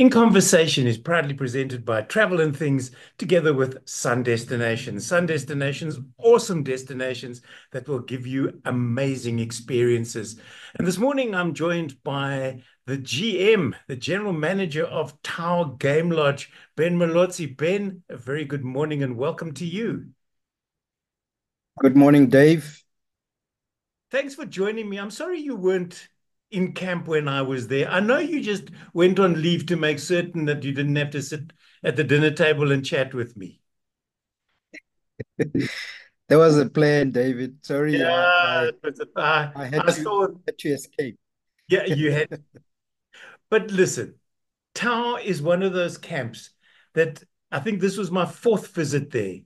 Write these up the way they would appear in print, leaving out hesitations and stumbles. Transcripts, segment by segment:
In Conversation is proudly presented by Travel and Things together with Sun Destinations. Sun Destinations, awesome destinations that will give you amazing experiences. And this morning I'm joined by the GM, the General Manager of Tower Game Lodge, Ben Molotsi. Ben, a very good morning and welcome to you. Good morning, Dave. Thanks for joining me. I'm sorry you weren't in camp when I was there. I know you just went on leave to make certain that you didn't have to sit at the dinner table and chat with me. There was a plan, David. Sorry, Yeah, but I I saw, had to escape. yeah, you had. But listen, Tau is one of those camps that I think this was my fourth visit there.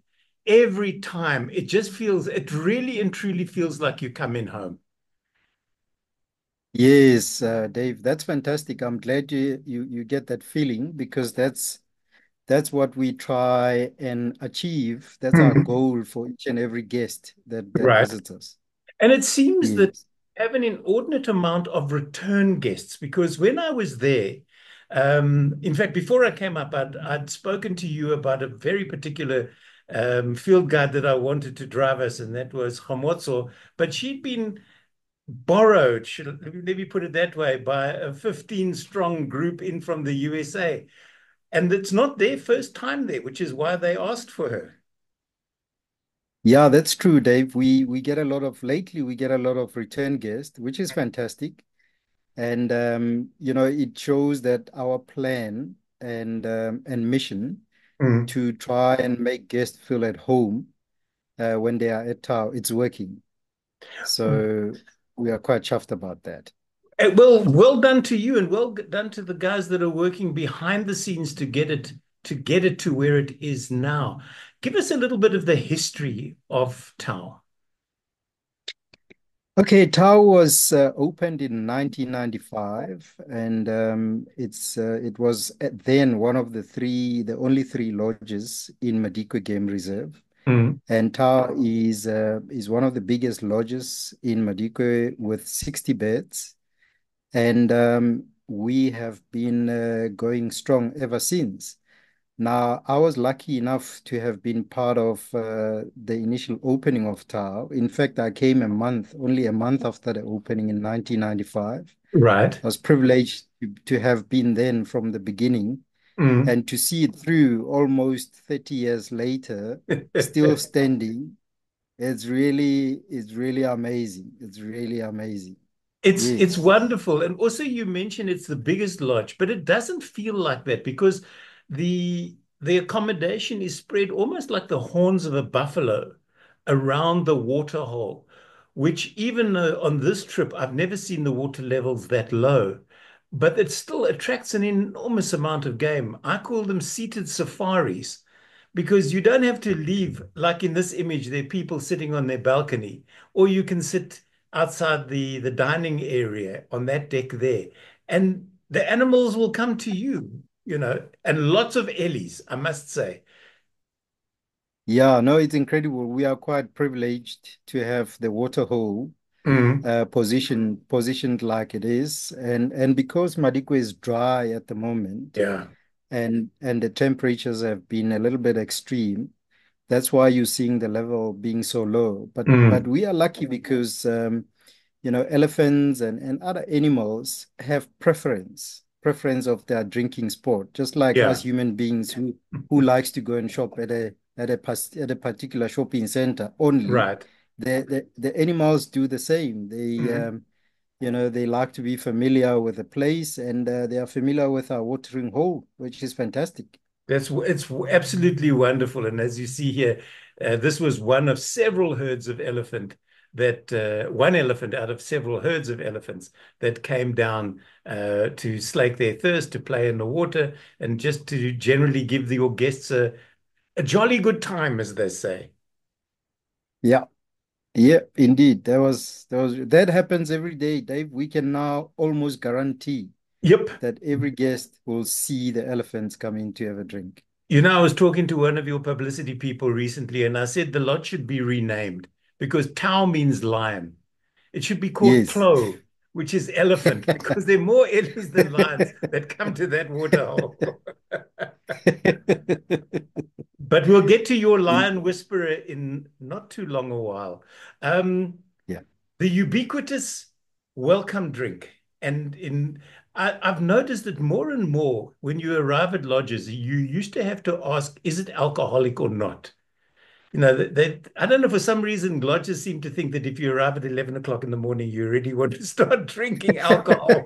Every time it just feels, it really and truly feels like you come in home. Yes, Dave, that's fantastic. I'm glad you get that feeling because that's what we try and achieve. That's our Mhm. goal for each and every guest that Right. visits us. And it seems that Yes. have an inordinate amount of return guests because when I was there, in fact, before I came up, I'd spoken to you about a very particular field guide that I wanted to drive us, and that was Homotso. But she'd been borrowed, let me put it that way, by a 15 strong group in from the USA. And it's not their first time there, which is why they asked for her. Yeah, that's true, Dave. We get a lot of lately we get a lot of return guests, which is fantastic. And it shows that our plan and mission Mm. to try and make guests feel at home when they are at Tau, it's working. So we are quite chuffed about that. Well done to you, and well done to the guys that are working behind the scenes to get it to where it is now. Give us a little bit of the history of Tau. Okay, Tau was opened in 1995, and it was then one of the only three lodges in Madikwe Game Reserve. Mm. And Tau is one of the biggest lodges in Madikwe with 60 beds. And we have been going strong ever since. Now, I was lucky enough to have been part of the initial opening of Tau. In fact, I came only a month after the opening in 1995. Right. I was privileged to have been then from the beginning Mm. and to see it through almost 30 years later, still standing. It's really amazing. It's really amazing. It's Yes. wonderful. And also you mentioned it's the biggest lodge, but it doesn't feel like that because the accommodation is spread almost like the horns of a buffalo around the water hole, which even on this trip, I've never seen the water levels that low, but it still attracts an enormous amount of game. I call them seated safaris because you don't have to leave, like in this image, there are people sitting on their balcony, or you can sit outside the dining area on that deck there. And the animals will come to you, and lots of ellies, I must say. Yeah, no, it's incredible. We are quite privileged to have the water hole Mm. positioned like it is, and because Madikwe is dry at the moment, Yeah. and the temperatures have been a little bit extreme. That's why you're seeing the level being so low. But Mm. we are lucky because elephants and other animals have preference of their drinking sport, just like us Yeah. human beings who likes to go and shop at a particular shopping center only. Right. The animals do the same. Mm. They like to be familiar with the place, and they are familiar with our watering hole, which is fantastic. It's absolutely wonderful. And as you see here, this was one of several herds of elephant that one elephant out of several herds of elephants that came down to slake their thirst, to play in the water, and just to generally give your guests a jolly good time, as they say. Yeah. Yeah, indeed. That happens every day, Dave. We can now almost guarantee Yep. that every guest will see the elephants coming to have a drink. I was talking to one of your publicity people recently, and I said the lot should be renamed because Tau means lion. It should be called Yes. Plo which is elephant, because there are more ellies than lions that come to that waterhole. But we'll get to your lion whisperer in not too long a while. Um, Yeah. the ubiquitous welcome drink. And I've noticed that more and more when you arrive at lodges, you used to have to ask, is it alcoholic or not? I don't know, for some reason, lodges seem to think that if you arrive at 11 o'clock in the morning, you already want to start drinking alcohol.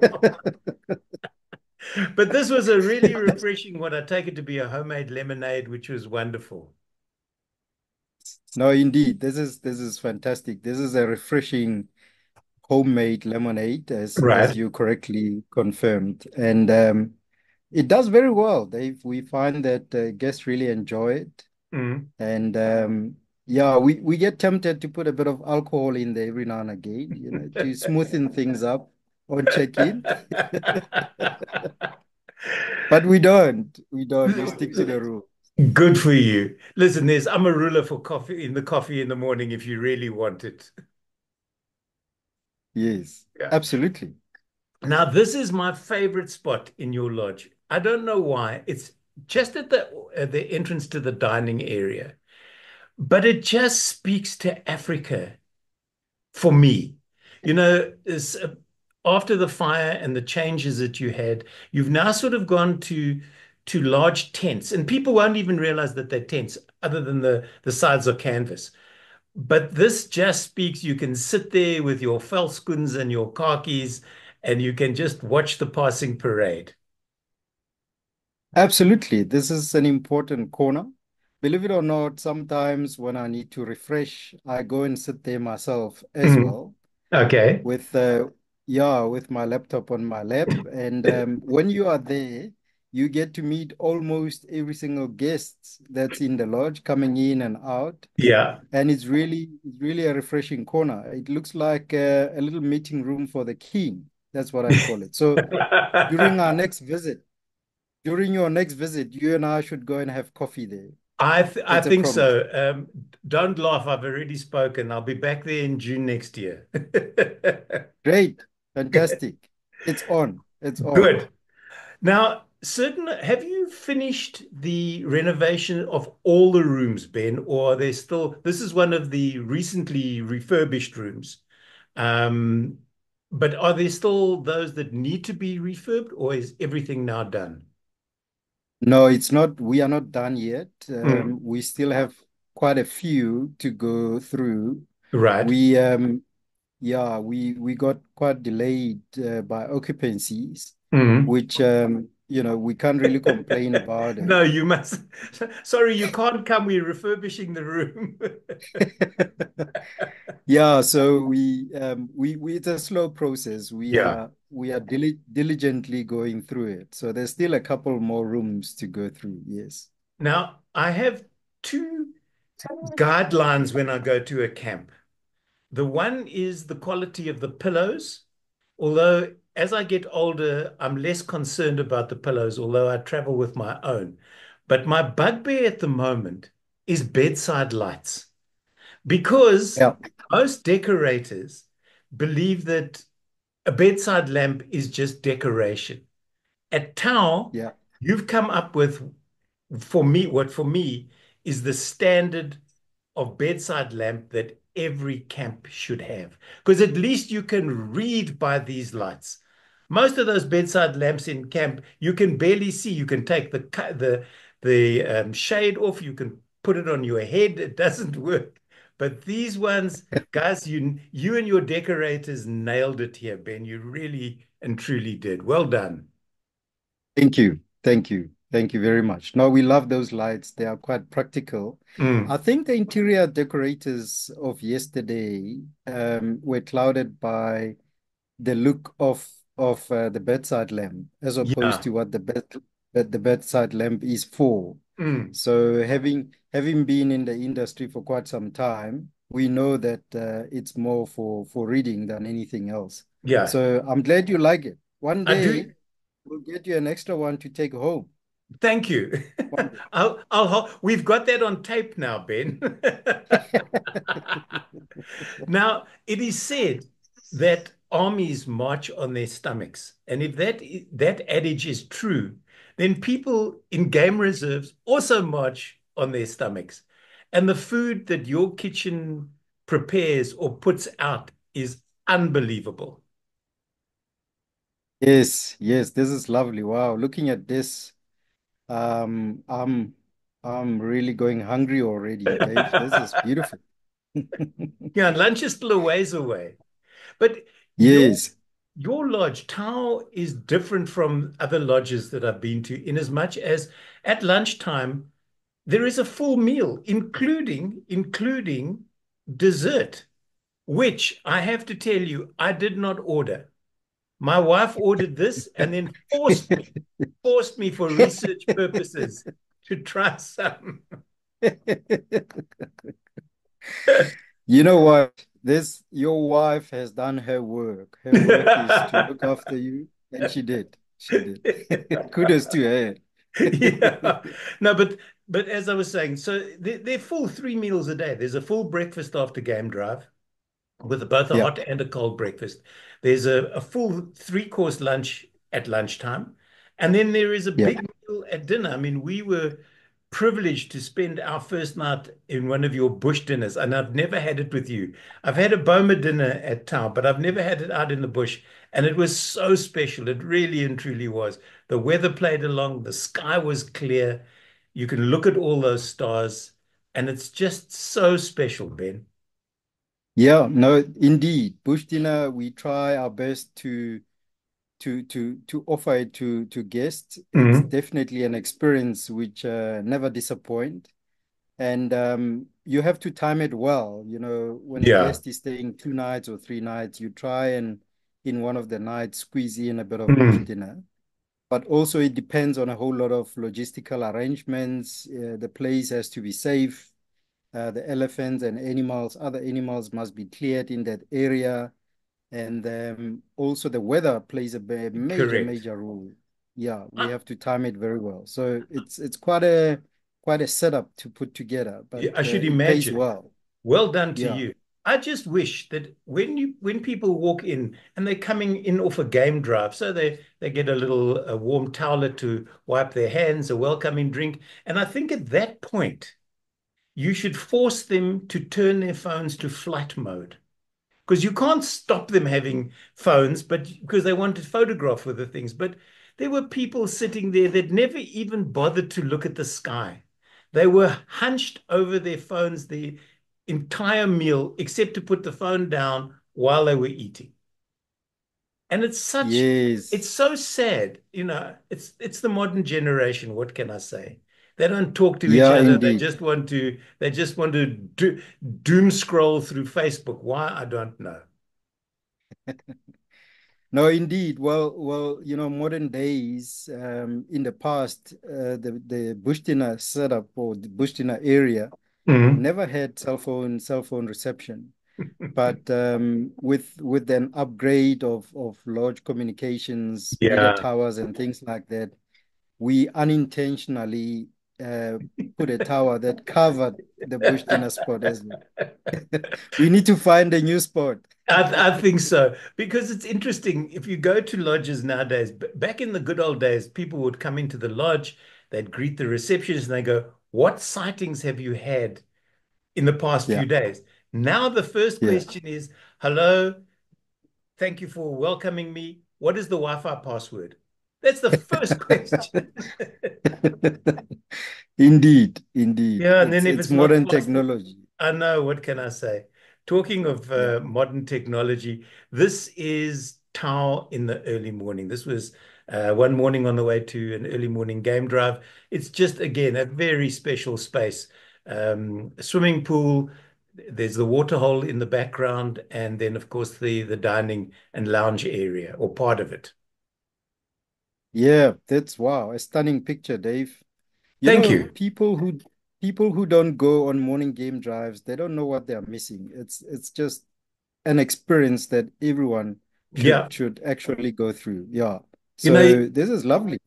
But this was a really refreshing one. I take it to be a homemade lemonade, which was wonderful. No, indeed, this is fantastic. This is a refreshing homemade lemonade, as Right. you correctly confirmed, and it does very well. We find that guests really enjoy it, Mm. and yeah, we get tempted to put a bit of alcohol in there every now and again, to smoothen things up on check-in, but we don't. We don't. We stick to the rule. Good for you. Listen, there's Amarula for coffee in the morning if you really want it. Yes, Yeah. absolutely. Now, this is my favorite spot in your lodge. I don't know why. It's just at the entrance to the dining area, but it just speaks to Africa for me. After the fire and the changes that you had, you've now sort of gone to large tents, and people won't even realize that they're tents, other than the sides are canvas. But this just speaks. You can sit there with your velskoens and your khakis, and you can just watch the passing parade. Absolutely. This is an important corner. Believe it or not, sometimes when I need to refresh, I go and sit there myself as Mm. well Okay. with yeah, with my laptop on my lap. And when you are there, you get to meet almost every single guest that's in the lodge coming in and out. Yeah. And it's really a refreshing corner. It looks like a little meeting room for the king. That's what I call it. So during our next visit, during your next visit, you and I should go and have coffee there. I It's a think promise. so. Don't laugh. I've already spoken. I'll be back there in June next year. Great. Fantastic. It's on. It's on. Good. Now, have you finished the renovation of all the rooms, Ben, or are there still, this is one of the recently refurbished rooms. Um, but are there still those that need to be refurbed, or is everything now done? No, it's not. We are not done yet. Mm. We still have quite a few to go through. Right. We yeah, we got quite delayed by occupancies, Mm. which we can't really complain about No, it. you must. Sorry, you can't come. We're refurbishing the room. Yeah, so we it's a slow process. We Yeah. are we are diligently going through it. So there's still a couple more rooms to go through. Yes. Now, I have two guidelines when I go to a camp. The one is the quality of the pillows, although as I get older, I'm less concerned about the pillows, although I travel with my own. But my bugbear at the moment is bedside lights, because Yeah, most decorators believe that a bedside lamp is just decoration. At Tau, yeah. you've come up with, for me, what for me is the standard of bedside lamp that every camp should have. Because at least you can read by these lights. Most of those bedside lamps in camp, you can barely see. You can take the shade off. You can put it on your head. It doesn't work. But these ones, guys, you and your decorators nailed it here, Ben. You really and truly did. Well done. Thank you. Thank you. Thank you very much. No, we love those lights. They are quite practical. I Mm. think the interior decorators of yesterday were clouded by the look of the bedside lamp as opposed Yeah. to what the bedside lamp is for. Mm. So having been in the industry for quite some time, we know that it's more for reading than anything else. Yeah. So I'm glad you like it. One I do. day we'll get you an extra one to take home. Thank you. One day. We've got that on tape now, Ben. Now, it is said that armies march on their stomachs. And if that adage is true, then people in game reserves also march on their stomachs. And the food that your kitchen prepares or puts out is unbelievable. Yes, yes, this is lovely. Wow, looking at this, um, I'm I'm really going hungry already, Dave. This is beautiful. Yeah, lunch is still a ways away. But your Yes. your lodge, Tao, is different from other lodges that I've been to, in as much as at lunchtime there is a full meal, including dessert, which I have to tell you, I did not order. My wife ordered this and then forced me for research purposes to try some. You know what? This your wife has done her work. Her work is to look after you, and she did. She did. Kudos to her. Yeah. No, but as I was saying, so they're full 3 meals a day. There's a full breakfast after game drive with both a Yeah, hot and a cold breakfast. There's a full three-course lunch at lunchtime. And then there is a yeah. big meal at dinner. I mean, we were privileged to spend our first night in one of your bush dinners, and I've never had it with you. I've had a Boma dinner at town, but I've never had it out in the bush. And it was so special. It really and truly was. The weather played along, the sky was clear. You can look at all those stars, and it's just so special, Ben. Yeah, no, indeed. Bush dinner, we try our best to offer it to guests. It's Mhm. definitely an experience which never disappoint. And you have to time it well. You know, when a Yeah. guest is staying 2 nights or 3 nights, you try and in one of the nights squeeze in a bit of bush Mhm. dinner. But also it depends on a whole lot of logistical arrangements. The place has to be safe. The elephants and animals, other animals must be cleared in that area. And also the weather plays a major, Correct. major role. Yeah, we I, have to time it very well. So it's quite a setup to put together, but I should it pays imagine. well. Well done to Yeah, you. I just wish that when people walk in and they're coming in off a game drive, so they get a little a warm towelette to wipe their hands, a welcoming drink, and I think at that point you should force them to turn their phones to flight mode. Because you can't stop them having phones, but because they want to photograph with the things. But there were people sitting there that never even bothered to look at the sky. They were hunched over their phones the entire meal, except to put the phone down while they were eating. And it's yes, so sad, it's the modern generation. What can I say? They don't talk to each yeah, other. They indeed. just want to, doom scroll through Facebook. Why? I don't know. No, indeed. Well, modern days, in the past, the Bushtina setup or the Bushtina area Mhm. never had cell phone reception. But with an upgrade of large communications, bigger Yeah. towers and things like that, we unintentionally uh, put a tower that covered the bush dinner spot as well. We need to find a new spot. I think so because it's interesting. If you go to lodges nowadays, back in the good old days, people would come into the lodge, they'd greet the receptionist, and they go, "What sightings have you had in the past Yeah, few days?" Now the first yeah. question is, "Hello, thank you for welcoming me. What is the Wi-Fi password?" That's the first question. Indeed, indeed. Yeah, and It's then if it's it's not modern faster, technology. I know, what can I say? Talking of Yeah. modern technology, this is Tao in the early morning. This was one morning on the way to an early morning game drive. It's just, again, a very special space. A swimming pool, there's the water hole in the background, and then, of course, the dining and lounge area, or part of it. Yeah, that's wow, a stunning picture, Dave. You Thank know, you. people who don't go on morning game drives, they don't know what they're missing. It's just an experience that everyone Yeah. should actually go through. Yeah. You know, So this is lovely.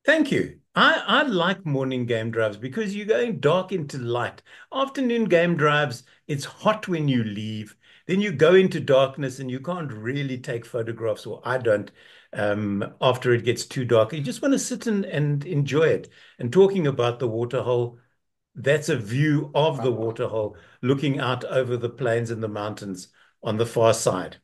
thank you. I like morning game drives because you're going dark into light. Afternoon game drives, it's hot when you leave. then you go into darkness and you can't really take photographs, or I don't, after it gets too dark. You just want to sit and enjoy it. And talking about the waterhole, that's a view of the waterhole looking out over the plains and the mountains on the far side.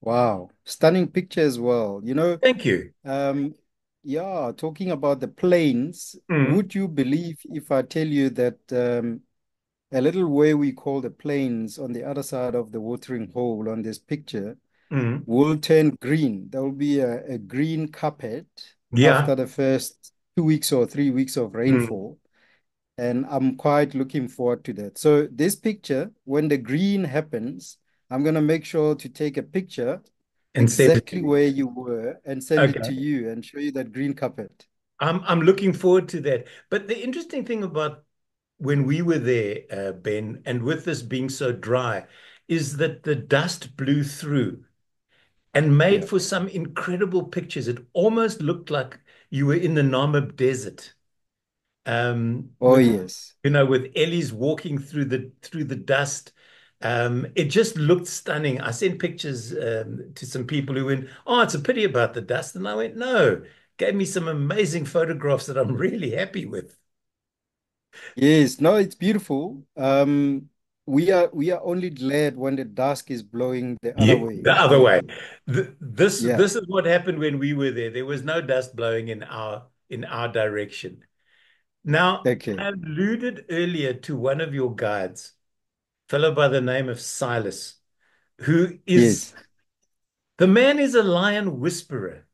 Wow, stunning picture as well. Thank you. Um, yeah, talking about the plains, Mm, would you believe if I tell you that a little way we call the plains on the other side of the watering hole on this picture mm. will turn green? There will be a green carpet Yeah. after the first 2 weeks or 3 weeks of Mm. rainfall. And I'm quite looking forward to that. So this picture, when the green happens, I'm going to make sure to take a picture And send it to exactly me. where you were and send it to Okay. you and show you that green carpet. I'm looking forward to that. But the interesting thing about when we were there, Ben, and with this being so dry, is that the dust blew through and made Yeah. for some incredible pictures. It almost looked like you were in the Namib Desert, Oh, with yes. with Ellie's walking through the dust. It just looked stunning. I sent pictures to some people who went, "Oh, it's a pity about the dust," and I went, "No." Gave me some amazing photographs that I'm really happy with. Yes. No, it's beautiful. We are only glad when the dusk is blowing the other Yeah, the way. other way. Yeah. This is what happened when we were there. There was no dust blowing in our direction. Now, Okay. I alluded earlier to one of your guides, fellow by the name of Silas, who is Yes. the man is a lion whisperer.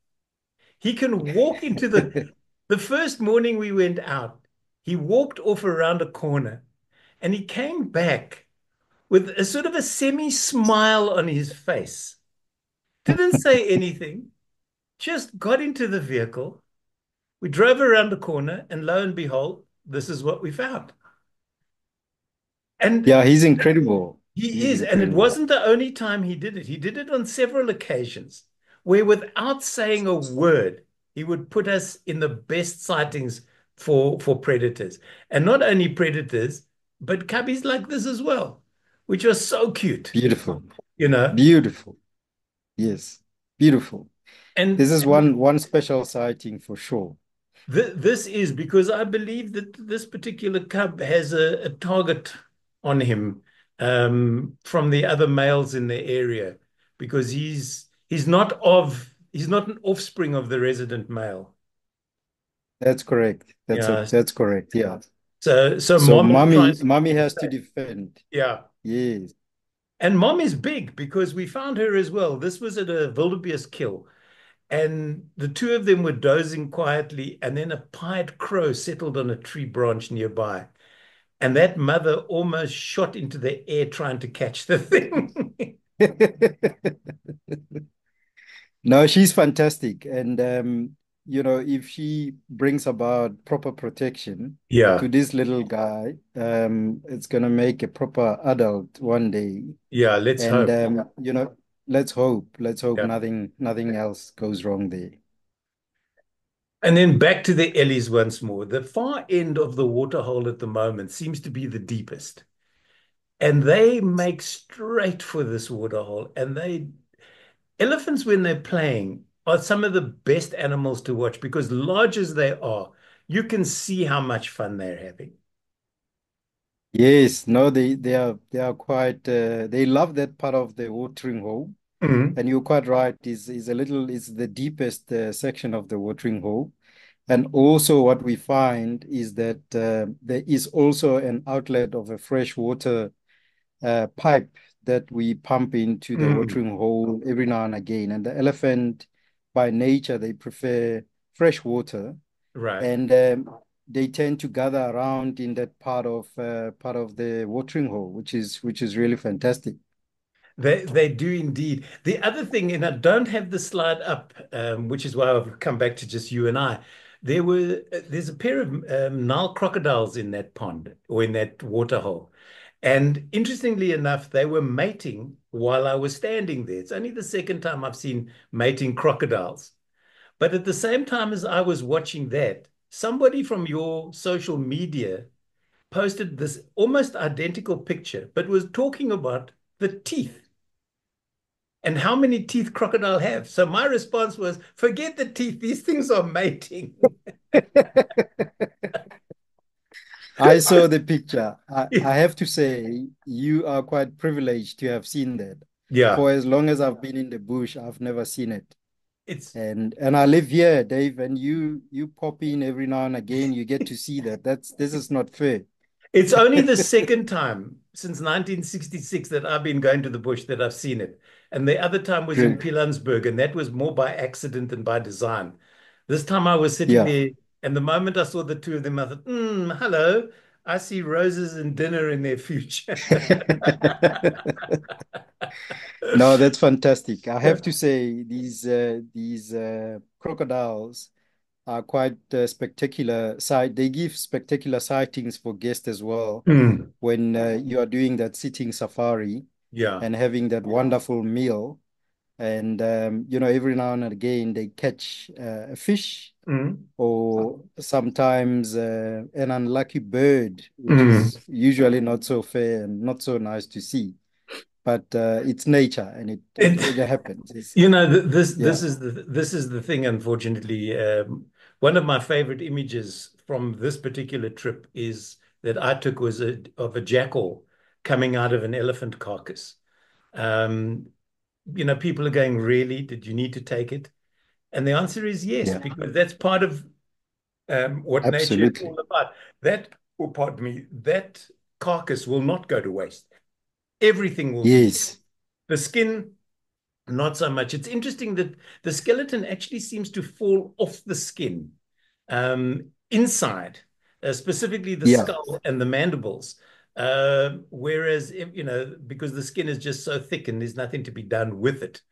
He can walk into the first morning we went out, he walked off around a corner and he came back with a sort of a semi smile on his face. Didn't say anything, just got into the vehicle. We drove around the corner, and lo and behold, this is what we found. And Yeah, he's incredible. he He's is, and it incredible. wasn't the only time he did it. He did it on several occasions where, without saying a word, he would put us in the best sightings for predators. And not only predators, but cubbies like this as well, which are so cute, Beautiful. you know. Beautiful. Yes. Beautiful. This is And one special sighting for sure. this is because I believe that this particular cub has a target on him, from the other males in the area, because he's not an offspring of the resident male. That's correct. Yeah. That's correct. Yeah. So So mom is mommy trying mommy to has to say, defend. yeah. Yes. And mom is big because we found her as well. This was at a wildebeest kill. And the two of them were dozing quietly, and then a pied crow settled on a tree branch nearby. And that mother almost shot into the air trying to catch the thing. No, she's fantastic. And if she brings about proper protection to Yeah, this little guy, it's gonna make a proper adult one day. yeah, let's And hope. let's hope Yeah. nothing else goes wrong there. And then back to the Ellies once more. The far end of the waterhole at the moment seems to be the deepest. And they make straight for this waterhole. And elephants, when they're playing, are some of the best animals to watch because, large as they are, you can see how much fun they're having. Yes, no, they are quite they love that part of the watering hole. Mhm. And you're quite right, is the deepest section of the watering hole. And also what we find is that there is also an outlet of a fresh water pipe that we pump into the Mm. watering hole every now and again. And the elephant, by nature, they prefer fresh water, Right. and they tend to gather around in that part of the watering hole, which is really fantastic. They do indeed. The other thing, and I don't have the slide up, which is why I've come back to just you and I. There's a pair of Nile crocodiles in that pond or in that water hole. And interestingly enough, they were mating while I was standing there. It's only the second time I've seen mating crocodiles. But at the same time as I was watching that, somebody from your social media posted this almost identical picture, but was talking about the teeth and how many teeth crocodile have. So my response was, forget the teeth. These things are mating. I saw the picture. I have to say, you are quite privileged to have seen that. Yeah, For as long as I've been in the bush, I've never seen it. it's And I live here, Dave, and you pop in every now and again, you get to see that. This is not fair. it's only the second time since 1966 that I've been going to the bush that I've seen it. And the other time was in Great. Pilanesberg, and that was more by accident than by design. This time I was sitting Yeah. there, and the moment I saw the two of them, I thought, hello, I see roses and dinner in their future. No, that's fantastic. I have to say these crocodiles are quite spectacular sight. They give spectacular sightings for guests as well Mm, when you are doing that sitting safari yeah. and having that wonderful meal. And every now and again they catch a fish Mm, or sometimes an unlucky bird, which mm. is usually not so fair and not so nice to see. But it's nature, and it It, happens. It's, this yeah, is the thing, unfortunately. One of my favorite images from this particular trip is that I took was of a jackal coming out of an elephant carcass. Um, people are going, really? Did you need to take it? And the answer is yes, yeah, because that's part of what nature is absolutely. all about. That, or pardon me, that carcass will not go to waste. Everything will be used. Yes, The skin, not so much. It's interesting that the skeleton actually seems to fall off the skin inside, specifically the yeah. skull and the mandibles. Whereas, because the skin is just so thick and there's nothing to be done with it.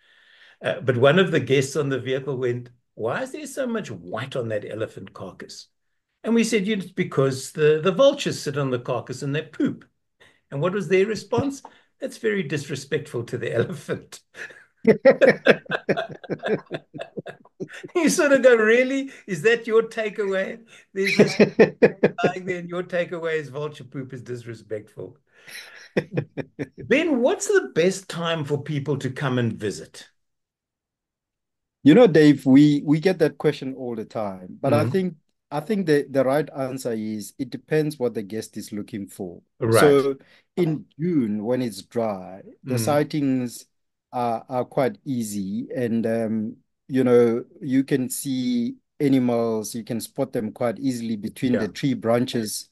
But one of the guests on the vehicle went, "Why is there so much white on that elephant carcass?" And we said, it's because the vultures sit on the carcass and they poop. And what was their response? That's very disrespectful to the elephant. You sort of go, really? Is that your takeaway? There's this lying there, and your takeaway is vulture poop is disrespectful. Ben, what's the best time for people to come and visit? Dave, we get that question all the time, but I Mm, think I think the right answer is it depends what the guest is looking for. right. So in June, when it's dry, the Mm, sightings are quite easy, and you can see animals, you can spot them quite easily between yeah. the tree branches.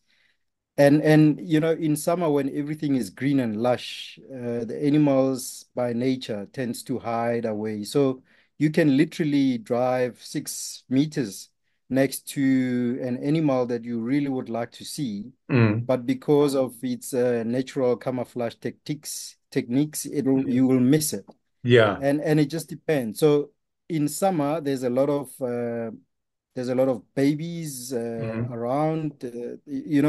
And in summer when everything is green and lush, the animals by nature tends to hide away. So you can literally drive 6 meters next to an animal that you really would like to see, Mm, but because of its natural camouflage techniques, you will miss it. yeah. And it just depends. So in summer, there's a lot of babies Mm, around,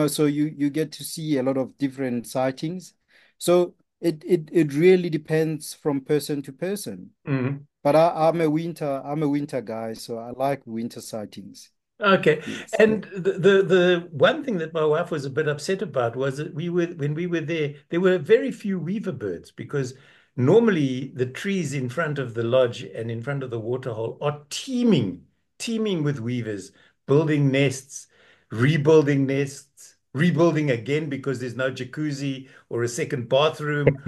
so you get to see a lot of different sightings. So it really depends from person to person. mm. But I'm a winter guy, so I like winter sightings. Okay. Yes. And the one thing that my wife was a bit upset about was that when we were there were very few weaver birds because normally the trees in front of the lodge and in front of the waterhole are teeming with weavers, building nests, rebuilding again because there's no jacuzzi or a second bathroom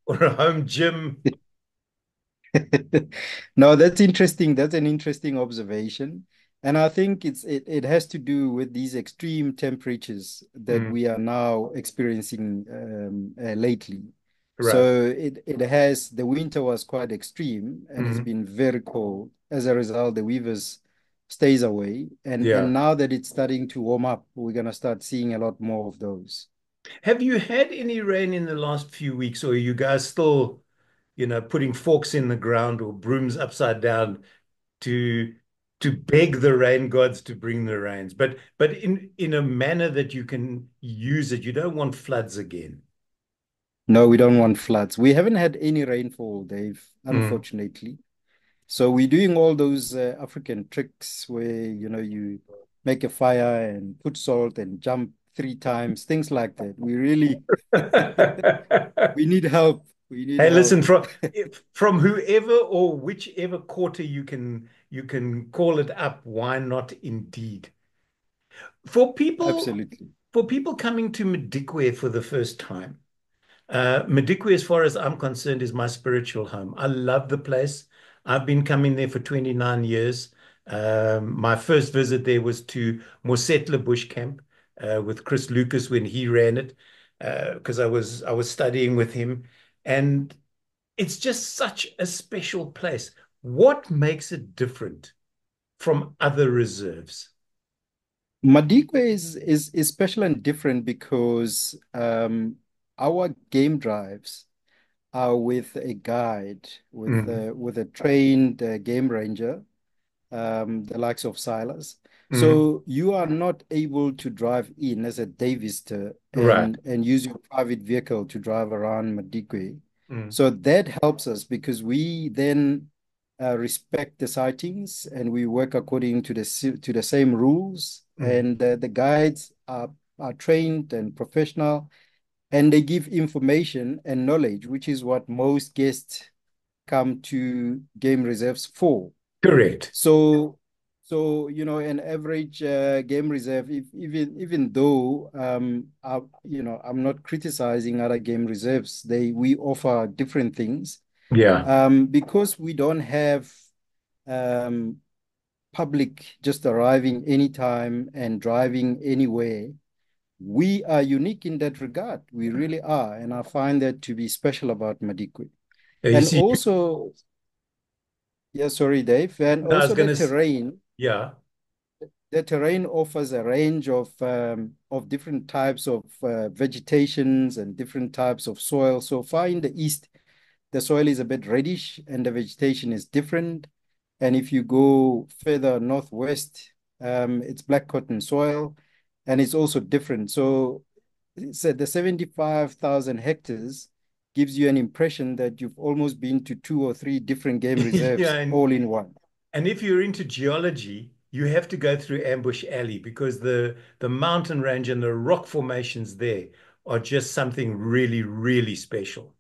or a home gym. No, that's interesting. That's an interesting observation. And I think it has to do with these extreme temperatures that Mm, we are now experiencing lately. right. So the winter was quite extreme and it's Mm, been very cold. As a result, the weavers stays away. And yeah. now that it's starting to warm up, we're gonna start seeing a lot more of those. Have you had any rain in the last few weeks, or are you guys still, putting forks in the ground or brooms upside down to beg the rain gods to bring the rains, but in a manner that you can use it. You don't want floods again. No, we don't want floods. We haven't had any rainfall, Dave, Mm. unfortunately. So we're doing all those African tricks where you make a fire and put salt and jump 3 times, things like that. We really we need help. We need Hey, listen, help. from whoever or whichever quarter you can call it up, why not indeed? For people Absolutely. for people coming to Madikwe for the first time, Madikwe, as far as I'm concerned, is my spiritual home. I love the place. I've been coming there for 29 years. My first visit there was to Mosetla Bush Camp with Chris Lucas when he ran it, because I was studying with him, and it's just such a special place. What makes it different from other reserves? Madikwe is special and different because our game drives are with a guide, Mm, with a trained game ranger, the likes of Silas. mm, So you are not able to drive in as a day visitor right. and use your private vehicle to drive around Madikwe. Mm, So that helps us because we then respect the sightings and we work according to to the same rules. mm. And the guides are trained and professional, and they give information and knowledge, which is what most guests come to game reserves for. Correct. So, an average game reserve, if, even though I'm not criticizing other game reserves, they we offer different things. Yeah. Because we don't have um, public just arriving anytime and driving anywhere. We are unique in that regard. We really are, and I find that to be special about Madikwe. You And see, also, yeah, sorry, Dave, and no, I was also the gonna, terrain. yeah. The terrain offers a range of different types of vegetations and different types of soil. So far in the east, the soil is a bit reddish and the vegetation is different. And if you go further northwest, it's black cotton soil and it's also different. So the 75,000 hectares gives you an impression that you've almost been to two or three different game Yeah, reserves all in one. and if you're into geology, you have to go through Ambush Alley because the mountain range and the rock formations there are just something really, really special.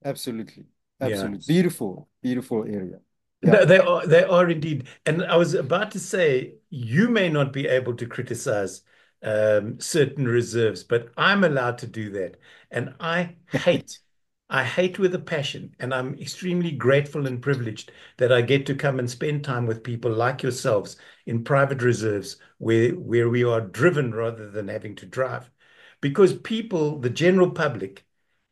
Absolutely. Yeah. Absolutely. Beautiful, beautiful area. Yeah. They are indeed. And I was about to say, you may not be able to criticize certain reserves, but I'm allowed to do that. And I hate with a passion, and I'm extremely grateful and privileged that I get to come and spend time with people like yourselves in private reserves where we are driven rather than having to drive. Because people, the general public,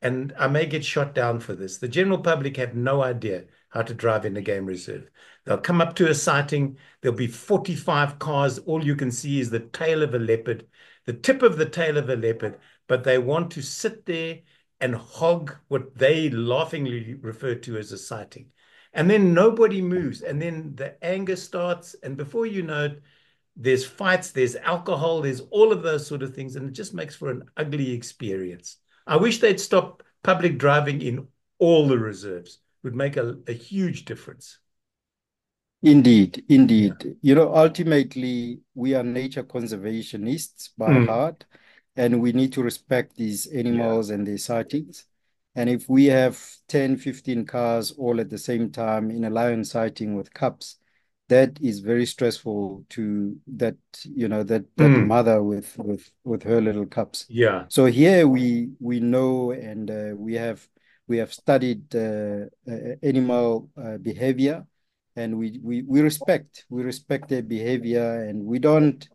and I may get shot down for this, the general public have no idea how to drive in a game reserve. They'll come up to a sighting, there'll be 45 cars. All you can see is the tail of a leopard, the tip of the tail of a leopard, but they want to sit there and hog what they laughingly refer to as a sighting. And then nobody moves. And then the anger starts. And before you know it, there's fights, there's alcohol, there's all of those sort of things. And it just makes for an ugly experience. I wish they'd stop public driving in all the reserves. Would make a huge difference. Indeed, Yeah. indeed. Ultimately, we are nature conservationists by Mm, heart, and we need to respect these yeah. animals and their sightings. And if we have 10, 15 cars all at the same time in a lion sighting with cubs, that is very stressful to that Mm, mother with her little cubs. yeah. So here we know and we have studied animal behavior, and we respect their behavior, and we don't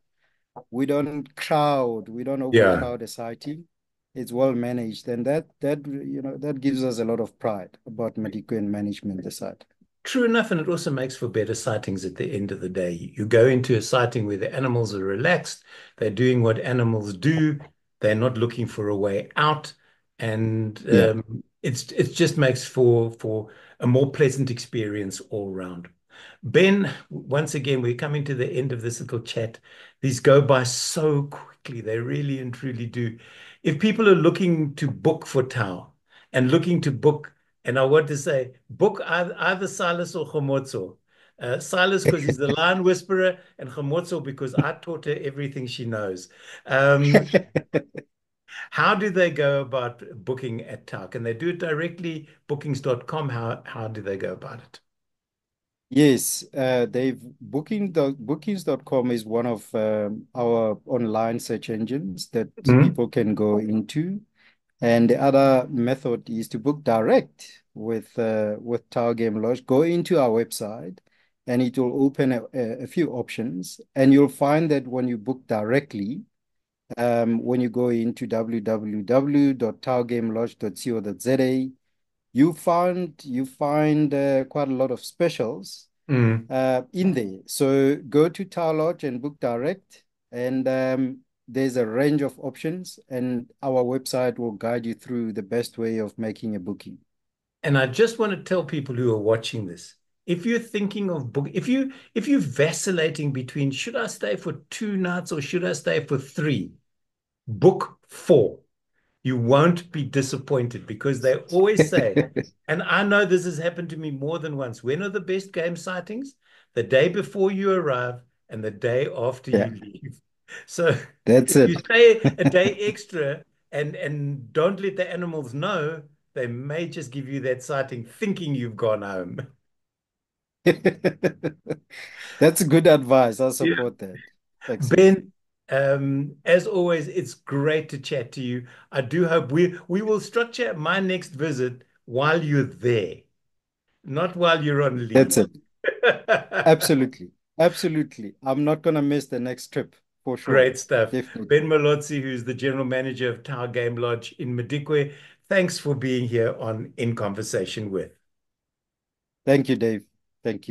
Yeah. overcrowd a sighting. It's well managed, and that gives us a lot of pride about medical and management the site. True enough, and it also makes for better sightings at the end of the day. You go into a sighting where the animals are relaxed, they're doing what animals do, they're not looking for a way out, and Yeah. it just makes for a more pleasant experience all round. Ben, once again, we're coming to the end of this little chat. These go by so quickly. They really and truly do. If people are looking to book for Tau and looking to book, and I want to say, book either Silas or Chomotso. Silas because he's the lion whisperer, and Chomotso because I taught her everything she knows. Um, How do they go about booking at Tau? Can they do it directly, bookings.com? How do they go about it? Yes, they've bookings.com is one of our online search engines that Mm. people can go into. And the other method is to book direct with Tower Game Lodge. Go into our website and it will open a few options. And you'll find that when you book directly, when you go into www.towergamelodge.co.za, you find quite a lot of specials Mm. in there. So go to Tower Lodge and book direct, and there's a range of options, and our website will guide you through the best way of making a booking. And I just want to tell people who are watching this, if you're thinking of book, if you're vacillating between should I stay for 2 nights or should I stay for three, book four. You won't be disappointed because they always say, and I know this has happened to me more than once. When are the best game sightings? The day before you arrive and the day after Yeah, you leave. So that's if you it. stay a day extra and don't let the animals know, they may just give you that sighting thinking you've gone home. That's good advice. I Yeah. support that. Excellent. Ben, as always, it's great to chat to you. I do hope we will structure my next visit while you're there, not while you're on That's leave. it. Absolutely. Absolutely. I'm not going to miss the next trip for sure. Great stuff. Ben Definitely. Molotsi, who's the general manager of Tower Game Lodge in Madikwe, thanks for being here on In Conversation With. Thank you, Dave. Thank you.